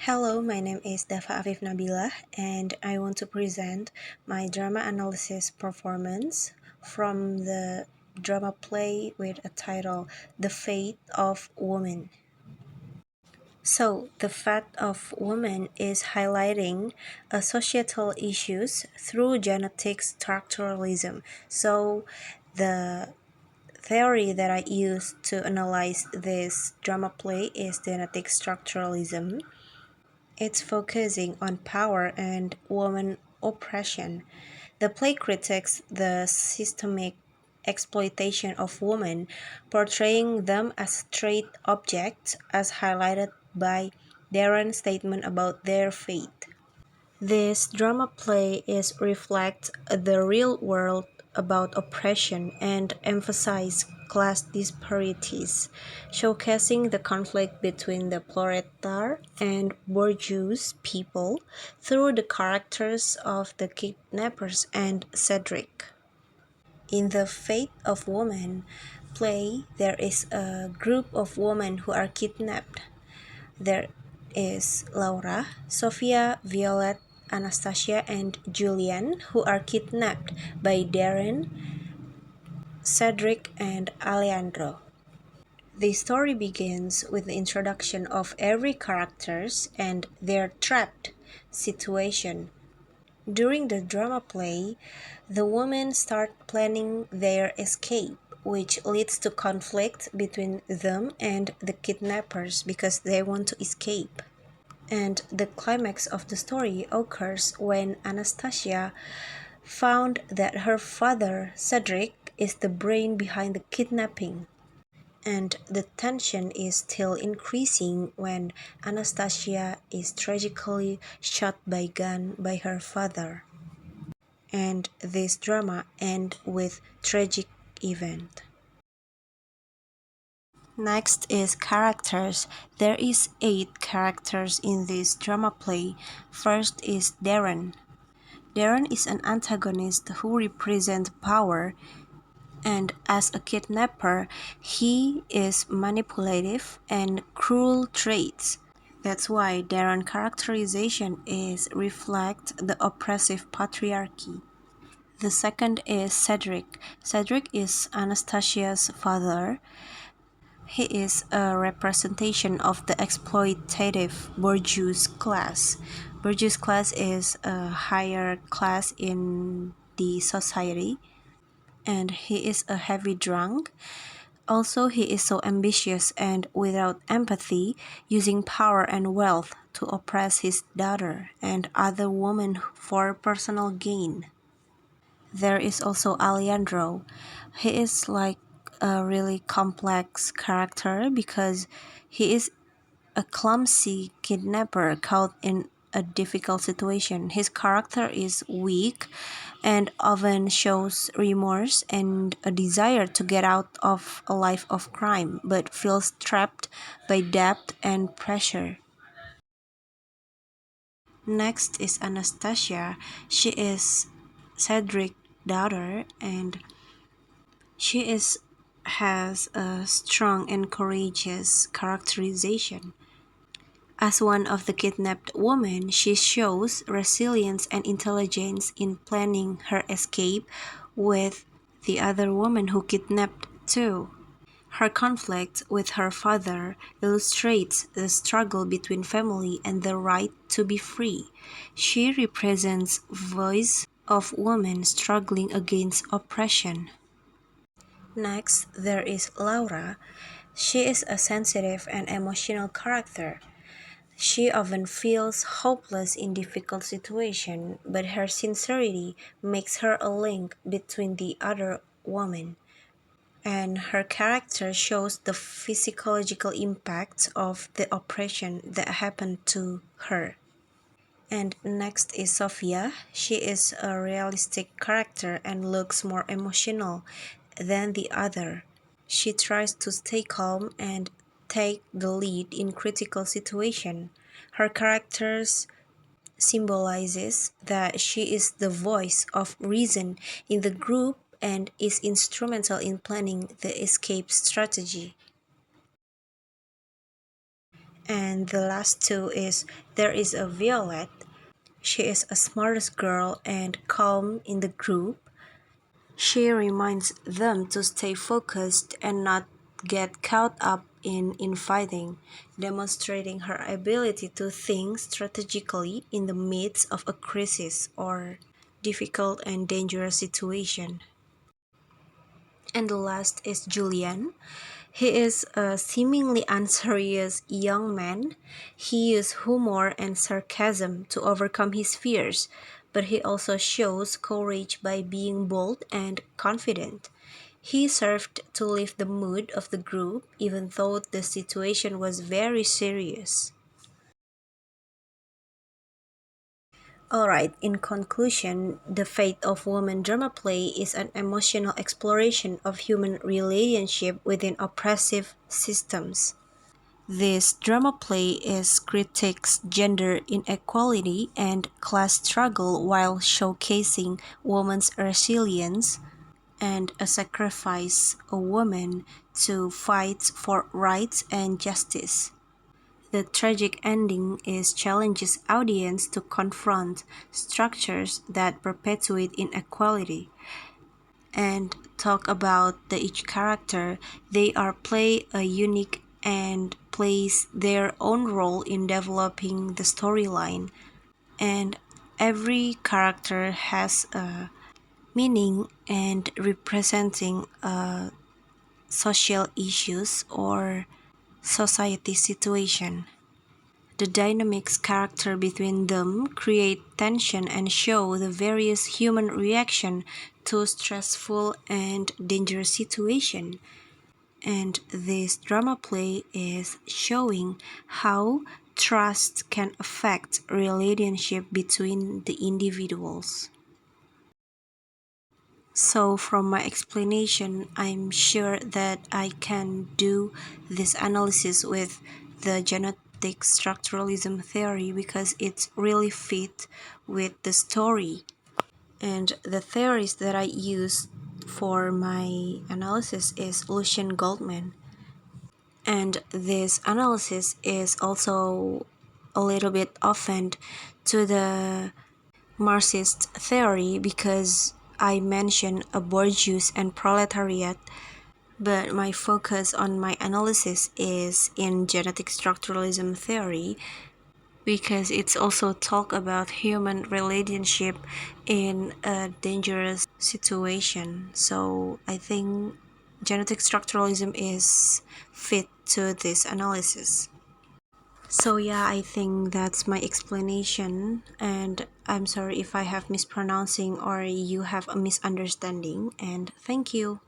Hello, my name is Dafa Afif Nabila, and I want to present my drama analysis performance from the drama play with a title The Fate of Woman. So, The Fate of Woman is highlighting societal issues through genetic structuralism. So, the theory that I use to analyze this drama play is genetic structuralism. It's focusing on power and woman oppression. The play critiques the systemic exploitation of women, portraying them as trade objects, as highlighted by Darren's statement about their fate. This drama play is reflects the real world about oppression and emphasize class disparities, showcasing the conflict between the proletariat and bourgeois people through the characters of the kidnappers and Cedric. In the Fate of Woman play, there is a group of women who are kidnapped. There is Laura, Sophia, Violet, Anastasia, and Julian, who are kidnapped by Darren, Cedric, and Alejandro. The story begins with the introduction of every characters and their trapped situation. During the drama play, the women start planning their escape, which leads to conflict between them and the kidnappers because they want to escape. And the climax of the story occurs when Anastasia found that her father, Cedric, is the brain behind the kidnapping. And the tension is still increasing when Anastasia is tragically shot by gun by her father. And this drama ends with tragic event. Next is characters. There is 8 characters in this drama play. First is Darren. Darren is an antagonist who represents power, and as a kidnapper, he is manipulative and cruel traits. That's why Darren characterization is reflect the oppressive patriarchy. The second is Cedric. Cedric is Anastasia's father. He is a representation of the exploitative bourgeois class. Bourgeois class is a higher class in the society, and he is a heavy drunk. Also, he is so ambitious and without empathy, using power and wealth to oppress his daughter and other women for personal gain. There is also Alejandro. He is like a really complex character because he is a clumsy kidnapper caught in a difficult situation. His character is weak and often shows remorse and a desire to get out of a life of crime, but feels trapped by debt and pressure. Next is Anastasia. She is Cedric's daughter, and she is has a strong and courageous characterization. As one of the kidnapped women, she shows resilience and intelligence in planning her escape with the other woman who kidnapped too. Her conflict with her father illustrates the struggle between family and the right to be free. She represents voice of women struggling against oppression. Next, there is Laura. She is a sensitive and emotional character. She often feels hopeless in difficult situations, but her sincerity makes her a link between the other women. And her character shows the physiological impact of the oppression that happened to her. And next is Sophia. She is a realistic character and looks more emotional than the other. She tries to stay calm and take the lead in critical situations. Her characters symbolizes that she is the voice of reason in the group and is instrumental in planning the escape strategy. And the last two is there is a Violet. She is a smartest girl and calm in the group. She reminds them to stay focused and not get caught up in infighting, demonstrating her ability to think strategically in the midst of a crisis or difficult and dangerous situation. And the last is Julian. He is a seemingly unserious young man. He uses humor and sarcasm to overcome his fears, but he also shows courage by being bold and confident. He served to lift the mood of the group even though the situation was very serious. Alright, in conclusion, The Fate of Woman drama play is an emotional exploration of human relationship within oppressive systems. This drama play is critiques gender inequality and class struggle while showcasing women's resilience and a sacrifice a woman to fight for rights and justice. The tragic ending is challenges audience to confront structures that perpetuate inequality and talk about the each character. They are play a unique and plays their own role in developing the storyline, and every character has a meaning and representing social issues or society situation. The dynamics character between them create tension and show the various human reaction to stressful and dangerous situation. And this drama play is showing how trust can affect relationship between the individuals. So from my explanation, I'm sure that I can do this analysis with the genetic structuralism theory because it's really fit with the story. And the theories that I use for my analysis is Lucian Goldman. And this analysis is also a little bit offend to the Marxist theory because I mentioned a bourgeois and proletariat, but my focus on my analysis is in genetic structuralism theory because it's also talk about human relationship in a dangerous situation. So I think genetic structuralism is fit to this analysis. So yeah, I think that's my explanation, and I'm sorry if I have mispronouncing or you have a misunderstanding, and thank you.